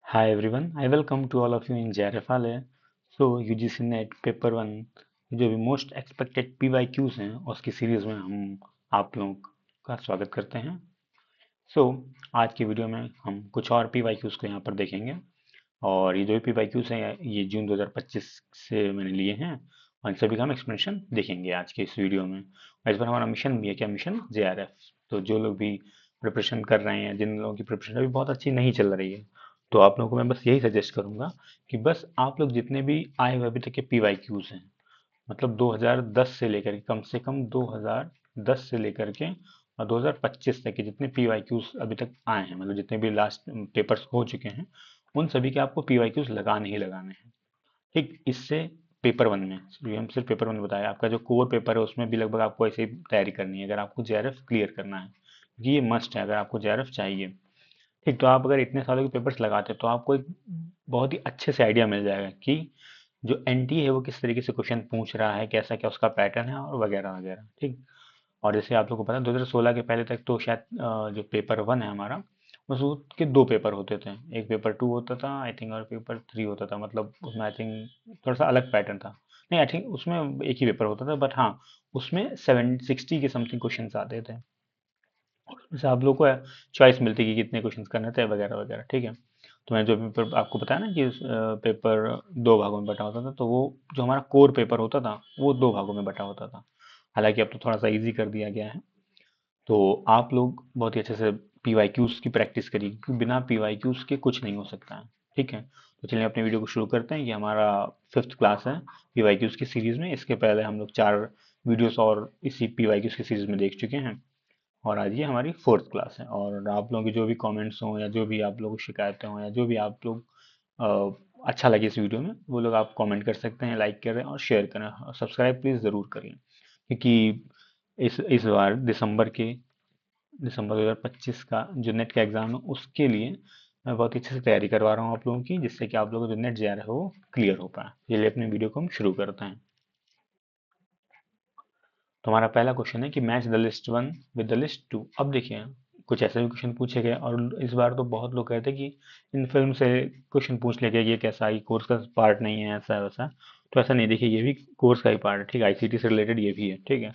Hi everyone, I welcome to all of you in JRF वाले। UGC net paper one जो भी most expected PYQs हैं उसकी series में हम आप लोगों का स्वागत करते हैं। सो आज की वीडियो में हम कुछ और PYQs को यहाँ पर देखेंगे और ये जो भी PYQs हैं ये जून 2025 से मैंने लिए हैं और इन सभी का हम एक्सप्लेनेशन देखेंगे आज के इस वीडियो में। और इस बार हमारा मिशन भी है, क्या मिशन? JRF। तो जो लोग भी प्रिपरेशन कर रहे हैं, जिन लोगों की प्रिपरेशन अभी बहुत अच्छी नहीं चल रही है, तो आप लोगों को मैं बस यही सजेस्ट करूंगा कि बस आप लोग जितने भी आए हुए अभी तक के PYQs हैं, मतलब 2010 से लेकर के कम से कम 2010 से लेकर के और 2025 तक के जितने PYQs अभी तक आए हैं, मतलब जितने भी लास्ट पेपर्स हो चुके हैं, उन सभी के आपको PYQs लगाने ही लगाने हैं। ठीक, इससे पेपर वन में ये हम सिर्फ पेपर वन बताया, आपका जो कोर पेपर है उसमें भी लगभग आपको ऐसे ही तैयारी करनी है अगर आपको JRF क्लियर करना है, क्योंकि ये मस्ट है अगर आपको JRF चाहिए। ठीक, तो आप अगर इतने सालों के पेपर्स लगाते हैं तो आपको एक बहुत ही अच्छे से आइडिया मिल जाएगा कि जो एनटी है वो किस तरीके से क्वेश्चन पूछ रहा है, कैसा क्या उसका पैटर्न है और वगैरह वगैरह। ठीक, और जैसे आप लोगों को पता है 2016 के पहले तक तो शायद जो पेपर वन है हमारा उसके दो पेपर होते थे, एक पेपर टू होता था आई थिंक और पेपर थ्री होता था, मतलब उसमें आई थिंक थोड़ा सा अलग पैटर्न था। नहीं, आई थिंक उसमें एक ही पेपर होता था, बट हाँ उसमें 760 के समथिंग क्वेश्चन आते थे और उसमें से आप लोग को चॉइस मिलती कि कितने क्वेश्चन करने थे वगैरह वगैरह। ठीक है, तो मैं जो पेपर आपको बताया ना कि पेपर दो भागों में बटा होता था, तो वो जो हमारा कोर पेपर होता था वो दो भागों में बटा होता था। हालांकि अब तो थोड़ा सा इजी कर दिया गया है। तो आप लोग बहुत ही अच्छे से PYQs की प्रैक्टिस करिए, क्योंकि बिना PYQs के कुछ नहीं हो सकता है। ठीक है, तो चलिए अपने वीडियो को शुरू करते हैं। ये हमारा फिफ्थ क्लास है PYQs की सीरीज में। इसके पहले हम लोग 4 वीडियोस और इसी PYQs की सीरीज में देख चुके हैं और आज ये हमारी फोर्थ क्लास है। और आप लोगों के जो भी कमेंट्स हों या जो भी आप लोगों को शिकायतें हों या जो भी आप लोग अच्छा लगे इस वीडियो में, वो लोग आप कमेंट कर सकते हैं, लाइक करें और शेयर करें और सब्सक्राइब प्लीज़ ज़रूर करें, क्योंकि इस बार दिसंबर 2025 का जो नेट का एग्ज़ाम है उसके लिए मैं बहुत अच्छे से तैयारी करवा रहा हूँ आप लोगों की, जिससे कि आप लोगों को जो नेट JR है वो क्लियर हो पाए। चलिए अपनी वीडियो को हम शुरू करते हैं। तो हमारा पहला क्वेश्चन है कि match the list one with the list two. अब देखिए, कुछ ऐसे भी क्वेश्चन पूछे गए और इस बार तो बहुत लोग कहते हैं कि इन फिल्म से क्वेश्चन पूछ ले गए, ये कैसा, ये कोर्स का पार्ट नहीं है, ऐसा है वैसा। तो ऐसा नहीं, देखिए ये भी कोर्स का ही पार्ट है। ठीक, ICT से रिलेटेड ये भी है। ठीक है,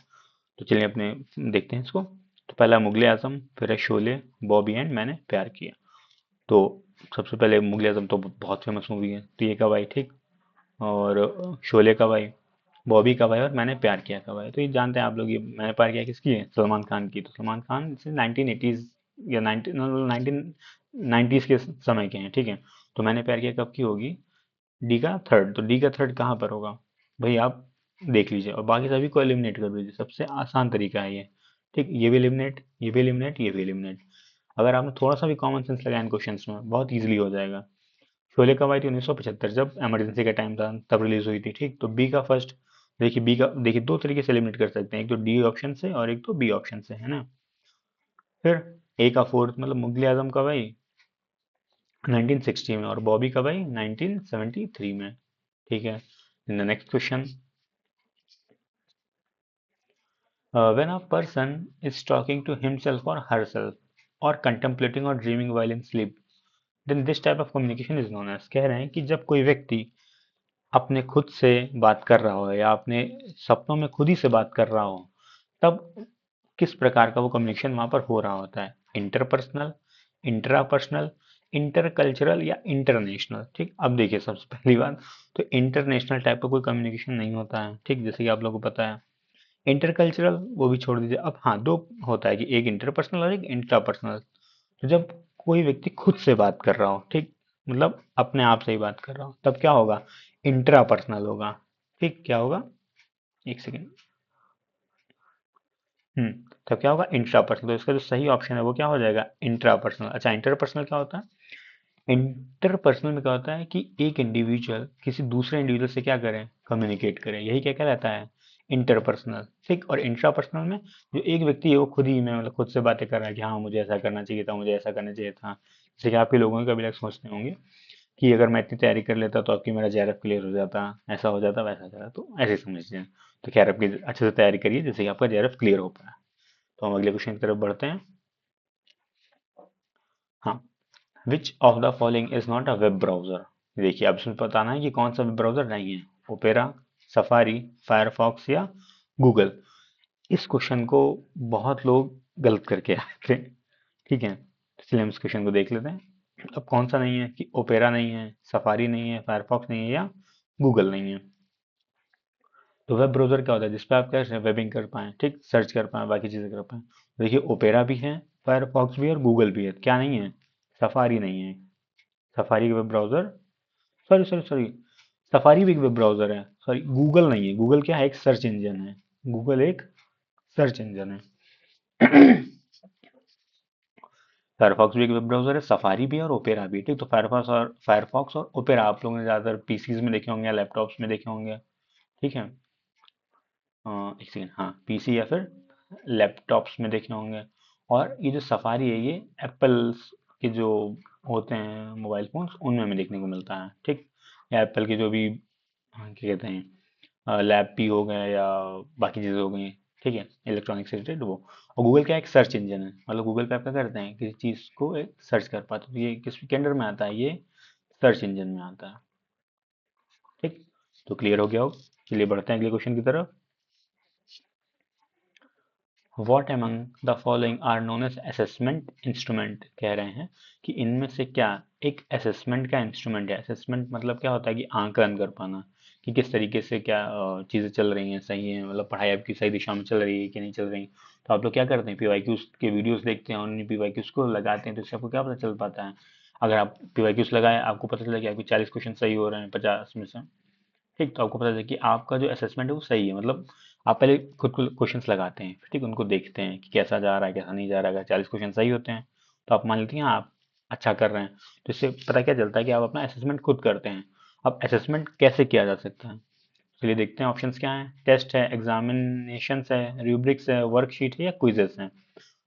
तो चलिए अपने देखते हैं इसको। तो पहला मुगले आजम, फिर है शोले, बॉबी एंड मैंने प्यार किया। तो सबसे पहले मुगले आजम तो बहुत फेमस मूवी है, तो ये कब आई? ठीक, और शोले कब आई, बॉबी कब आई और मैंने प्यार किया कब आई? तो ये जानते हैं आप लोग, ये मैंने प्यार किया किसकी है? सलमान खान की। तो सलमान खान से 1980s या 1990s के समय के हैं। ठीक है, तो मैंने प्यार किया कब की होगी? डी का थर्ड। तो डी का थर्ड कहाँ पर होगा भाई? आप देख लीजिए और बाकी सभी को एलिमिनेट कर दीजिए, सबसे आसान तरीका है ये। ठीक, ये भी एलिमिनेट, ये भी एलिमिनेट, ये भी एलिमिनेट। अगर आपने थोड़ा सा भी कॉमन सेंस लगाया इन क्वेश्चंस में बहुत इजीली हो जाएगा। शोले कब आई थी? 1975, जब इमरजेंसी का टाइम था तब रिलीज हुई थी। ठीक, तो बी का फर्स्ट, देखिए बी का, देखिए दो तरीके से एलिमिनेट कर सकते हैं, एक तो डी ऑप्शन से और एक तो बी ऑप्शन से, है ना। फिर ए का फोर्थ, मतलब मुगले आजम कब आई? 1960 में, और बॉबी कब आई? 1973 में। ठीक है, in the next question, when a person is talking to himself or herself or contemplating or dreaming while in sleep, then this type of communication is known as। कह रहे हैं कि जब कोई व्यक्ति अपने खुद से बात कर रहा हो या अपने सपनों में खुद ही से बात कर रहा हो, तब किस प्रकार का वो कम्युनिकेशन वहां पर हो रहा होता है? इंटरपर्सनल, इंट्रापर्सनल, इंटरकल्चरल या इंटरनेशनल। ठीक, अब देखिए सबसे पहली बात, तो इंटरनेशनल टाइप का कोई कम्युनिकेशन नहीं होता है। ठीक, जैसे कि आप लोगों को पता है। इंटरकल्चरल वो भी छोड़ दीजिए। अब हाँ, दो होता है कि एक इंटरपर्सनल और एक इंट्रापर्सनल। तो जब कोई व्यक्ति खुद से बात कर रहा हो, ठीक, मतलब अपने आप से ही बात कर रहा हो, तब क्या होगा? इंट्रापर्सनल होगा। ठीक, क्या होगा? एक सेकेंड। तब क्या होगा? इंट्रापर्सनल। तो इसका जो सही ऑप्शन है वो क्या हो जाएगा? इंट्रापर्सनल। अच्छा, इंटरपर्सनल क्या होता है? इंटरपर्सनल में क्या होता है कि एक इंडिविजुअल किसी दूसरे इंडिविजुअल से क्या करें? कम्युनिकेट करें, यही क्या कहलाता है? इंटरपर्सनल। ठीक, और इंट्रापर्सनल में जो एक व्यक्ति है वो खुद ही में, मतलब खुद से बातें कर रहा है कि हाँ मुझे ऐसा करना चाहिए था, मुझे ऐसा करना चाहिए था। जैसे कि आपके लोगों के कभी तक सोचते होंगे कि अगर मैं इतनी तैयारी कर लेता तो अब की मेरा JRF क्लियर हो जाता, ऐसा हो जाता, वैसा हो जाता। तो ऐसे समझिए। तो खैर आपकी अच्छे से तैयारी करिए जिससे कि आपका JRF क्लियर हो पाए। तो हम अगले क्वेश्चन की तरफ बढ़ते हैं। हाँ, which of the following is not a web browser. देखिए अब इसमें बताना है कि कौन सा वेब ब्राउजर नहीं है। ओपेरा, सफारी, फायरफॉक्स या गूगल। इस क्वेश्चन को बहुत लोग गलत करके आए थे, ठीक है, इसलिए हम इस क्वेश्चन को देख लेते हैं। अब कौन सा नहीं है कि ओपेरा नहीं है, सफारी नहीं है, फायरफॉक्स नहीं है या गूगल नहीं है। तो वेब ब्राउजर क्या होता है जिसपे आप क्या वेबिंग कर पाए, ठीक, सर्च कर पाए, बाकी चीजें कर पाए। देखिए ओपेरा भी है, फायरफॉक्स भी है और गूगल भी है, क्या नहीं है, सफारी नहीं है। सफारी का web browser, sorry sorry sorry, safari भी एक वेब ब्राउजर है, सॉरी गूगल नहीं है। गूगल क्या है, एक सर्च इंजन है। गूगल एक सर्च इंजन है। फायरफॉक्स भी एक वेब ब्राउजर है, सफारी भी है और ओपेरा भी, ठीक। तो फायरफॉक्स और ओपेरा आप लोगों ने ज़्यादातर पीसीज में देखे होंगे या लैपटॉप्स में देखे होंगे, ठीक है। एक सेकेंड, हाँ, पीसी या फिर लैपटॉप्स में देखे होंगे। और ये जो सफारी है ये एप्पल के जो होते हैं मोबाइल फोन्स उनमें हमें देखने को मिलता है, ठीक। या एप्पल के जो भी, हाँ, क्या कहते हैं, लैप हो गए या बाकी चीज़ें हो गई, ठीक है, इलेक्ट्रॉनिक से रिलेटेड वो। और गूगल क्या है, एक सर्च इंजन है, मतलब गूगल पे आप क्या करते हैं, किसी चीज़ को एक सर्च कर पाते हो, तो ये किस के अंडर में आता है, ये सर्च इंजन में आता है, ठीक। तो क्लियर हो गया हो। चलिए बढ़ते हैं अगले क्वेश्चन की तरफ। What among the following are known as assessment instrument, कह रहे हैं कि इनमें से क्या एक असेसमेंट का इंस्ट्रूमेंट है। असेसमेंट मतलब क्या होता है कि आंकलन कर पाना, कि किस तरीके से क्या चीज़ें चल रही हैं, सही है, मतलब पढ़ाई आपकी सही दिशा में चल रही है कि नहीं चल रही। तो आप लोग क्या करते हैं, पीवाईक्यूज के वीडियोस देखते हैं और उन पीवाईक्यूज को लगाते हैं, तो इससे आपको क्या पता चल पाता है। अगर आप पीवाईक्यूज लगाए, आपको पता चला कि आपके 40 क्वेश्चन सही हो रहे हैं 50 में से, ठीक। तो आपको पता चले कि आपका जो असेसमेंट है वो सही है, मतलब आप पहले खुद को क्वेश्चंस लगाते हैं, ठीक, उनको देखते हैं कि कैसा जा रहा है कैसा नहीं जा रहा है। अगर 40 क्वेश्चन सही होते हैं तो आप मान लेते हैं हाँ, आप अच्छा कर रहे हैं। तो इससे पता क्या चलता है कि आप अपना असेसमेंट खुद करते हैं। अब असेसमेंट कैसे किया जा सकता है, चलिए देखते हैं। ऑप्शंस क्या हैं, टेस्ट है, एग्जामिनेशन है, रूब्रिक्स है, वर्कशीट है या क्विजेस हैं।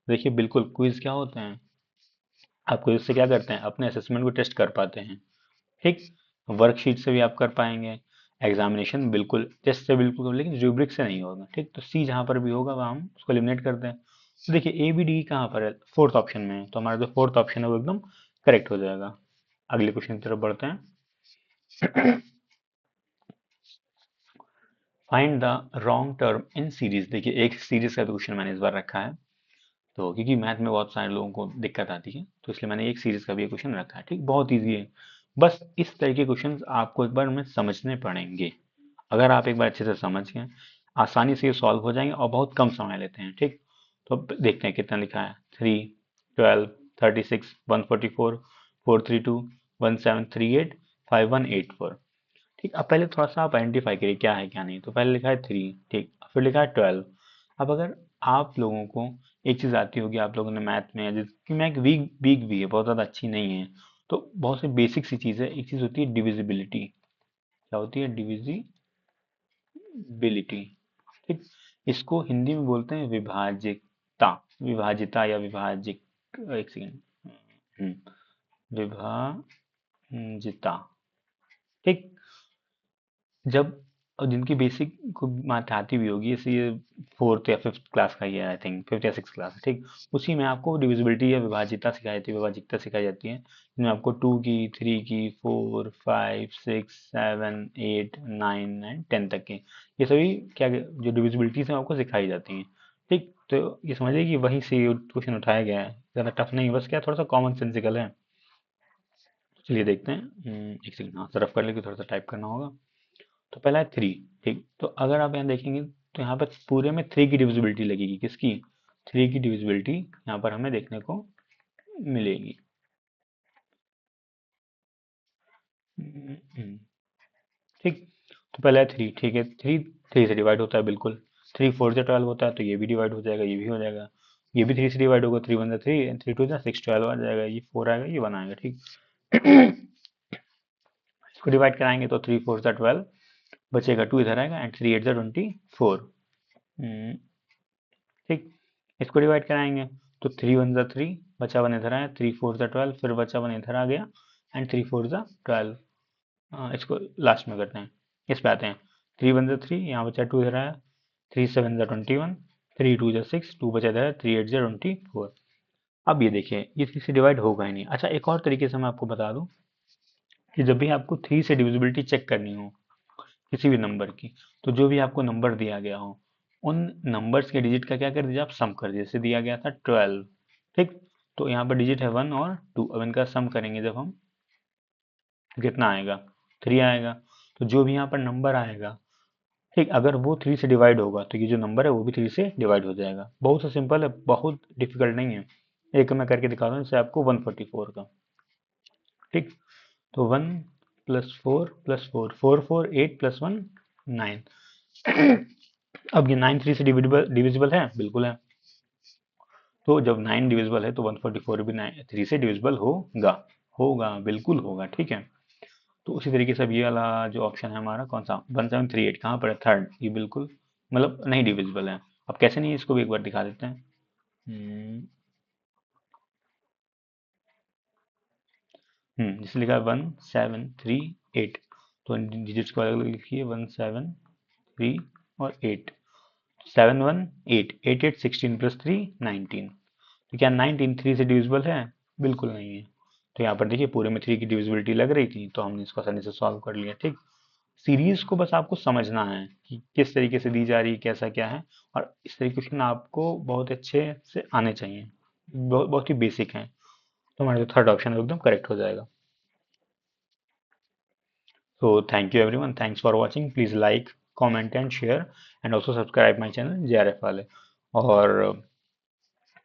देखिए बिल्कुल, क्विज क्या होते हैं, आप क्विज से क्या करते हैं, अपने असेसमेंट को टेस्ट कर पाते हैं, ठीक। वर्कशीट से भी आप कर पाएंगे, एग्जामिनेशन बिल्कुल, टेस्ट से बिल्कुल, लेकिन रूब्रिक से नहीं होगा, ठीक। तो सी जहां पर भी होगा वहां हम उसको एलिमिनेट करते हैं। तो देखिए ए बी डी कहाँ पर है, फोर्थ ऑप्शन में है, तो हमारा जो फोर्थ ऑप्शन है वो एकदम करेक्ट हो जाएगा। अगले क्वेश्चन की तरफ बढ़ते हैं। Find the wrong term in series. देखिए एक सीरीज का क्वेश्चन मैंने इस बार रखा है, तो क्योंकि मैथ में बहुत सारे लोगों को दिक्कत आती है, तो इसलिए मैंने एक सीरीज का भी क्वेश्चन रखा है, ठीक। बहुत ईजी है, बस इस तरह के क्वेश्चन आपको एक बार में समझने पड़ेंगे। अगर आप एक बार अच्छे से समझ गए, आसानी से ये सॉल्व हो जाएंगे और बहुत कम समय लेते हैं, ठीक। तो अब देखते हैं कितना लिखा है, 3, 12, 36, 144, 432, 1738, 5184, ठीक। अब पहले थोड़ा सा आप आइडेंटिफाई करिए क्या है क्या नहीं। तो पहले लिखा है 3, ठीक, फिर लिखा है 12। अब अगर आप लोगों को एक चीज़ आती होगी, आप लोगों ने मैथ में, जिसकी मैथ वीक वीक भी है, बहुत ज़्यादा अच्छी नहीं है, तो बहुत सी बेसिक सी चीज़ है। एक चीज़ होती है डिविजिबिलिटी, क्या होती है, डिविजिबिलिटी, ठीक। इसको हिंदी में बोलते हैं विभाजिता, विभाजिता या विभाजिक, एक सेकेंड, विभाजिता, ठीक। जब, और जिनकी बेसिक को माथ आती भी होगी, जैसे ये फोर्थ या फिफ्थ क्लास का ही है, आई थिंक फिफ्थ या सिक्स क्लास है, ठीक। उसी में आपको डिविजिबिलिटी या विभाजिता सिखाई जाती है, विभाजिकता सिखाई जाती है, जिसमें आपको 2 की, 3 की, 4, 5, 6, 7, 8, 9 एंड 10 तक के, ये सभी क्या जो डिविजिबिलिटीज हैं आपको सिखाई जाती हैं, ठीक। तो ये समझिए कि वहीं से क्वेश्चन उठाया गया है, ज़्यादा टफ नहीं, बस क्या थोड़ा सा कॉमन सेंसिकल है। चलिए देखते हैं। एक सेकंड, हाँ सरफ कर लेके थोड़ा सा टाइप करना होगा। तो पहला है 3, ठीक। तो अगर आप यहाँ देखेंगे तो यहाँ पर पूरे में 3 की डिविजिबिलिटी लगेगी, किसकी, 3 की डिविजिबिलिटी यहाँ पर हमें देखने को मिलेगी। ठीक। तो पहला है 3, ठीक है, 3 3 से डिवाइड होता है बिल्कुल, 3 4 से 12 होता है, तो ये भी डिवाइड हो जाएगा, ये भी हो जाएगा, ये भी 3 से डिवाइड होगा, 3 1 3, 3 2 6, 12 आ जाएगा, ये 4 आएगा, ये 1 आएगा, ठीक। इसको डिवाइड कराएंगे तो 3 4 से 12 बचेगा, 2 इधर आएगा एंड 3 8 से 24, ठीक। इसको डिवाइड कराएंगे तो 3 1 जा 3, बचा 1 इधर आया, 3 4 जा 12, फिर बचा 1 इधर आ गया एंड 3 4 जा 12। इसको लास्ट में करते हैं, इस पे आते हैं, 3 1 जा 3, यहाँ बचा 2 इधर आया, 3 7 जा 21, 3 2 जा 6, 2 बचा इधर, 3 8 जा 24। अब ये देखिए ये 3 से डिवाइड होगा ही नहीं। अच्छा एक और तरीके से मैं आपको बता दूं कि जब भी आपको 3 से डिविजिबिलिटी चेक करनी हो किसी भी नंबर की, तो जो भी आपको नंबर दिया गया हो उन नंबर्स के डिजिट का क्या कर दीजिए आप सम कर दीजिए। जैसे दिया गया था 12, ठीक, तो यहाँ पर डिजिट है 1 और 2। अब इनका सम करेंगे जब हम, कितना आएगा, 3 आएगा। तो जो भी यहाँ पर नंबर आएगा, ठीक, अगर वो 3 से डिवाइड होगा तो ये जो नंबर है वो भी 3 से डिवाइड हो जाएगा। बहुत सा सिंपल है, बहुत डिफिकल्ट नहीं है। एक मैं करके दिखा रहा हूँ जैसे आपको 144 का, ठीक, तो 1 प्लस 4 4 4 8 प्लस 1 9। अब ये 9 3 से डिविजिबल है, बिल्कुल है। तो जब 9 डिविजिबल है तो 144 भी 3 से डिविजिबल होगा, होगा बिल्कुल होगा, ठीक है। तो उसी तरीके से अब ये वाला जो ऑप्शन है हमारा कौन सा 1738 कहाँ पर है, थर्ड, ये बिल्कुल मतलब नहीं डिविजिबल है। अब कैसे नहीं है, इसको भी एक बार दिखा देते हैं। हम्म, जिससे लिखा है 1738, तो डिजिट्स को अलग अलग लिखिए, 173 और 8, 7 1 8 8 8 16 प्लस 3 19। तो क्या 19 3 से डिविजिबल है, बिल्कुल नहीं है। तो यहाँ पर देखिए पूरे में 3 की डिविजिबिलिटी लग रही थी, तो हमने इसको आसानी से सॉल्व कर लिया, ठीक। सीरीज को बस आपको समझना है कि किस तरीके से दी जा रही है, कैसा क्या है, और इस तरीके से ना आपको बहुत अच्छे से आने चाहिए, बहुत ही बेसिक है। तो हमारा जो थर्ड ऑप्शन है वो एकदम करेक्ट हो जाएगा। So thank you everyone. Thanks for watching. Please like, comment and share and also subscribe my channel JRF वाले। और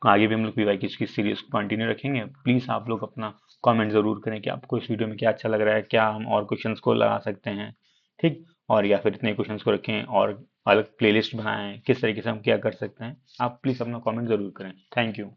आगे भी हम लोग पीवाई की सीरीज को कंटिन्यू रखेंगे। प्लीज़ आप लोग अपना कमेंट ज़रूर करें कि आपको इस वीडियो में क्या अच्छा लग रहा है, क्या हम और क्वेश्चंस को लगा सकते हैं, ठीक, और या फिर इतने क्वेश्चंस को रखें और अलग प्लेलिस्ट बनाएं, किस तरीके से हम क्या कर सकते हैं। आप प्लीज़ अपना कमेंट ज़रूर करें। Thank you.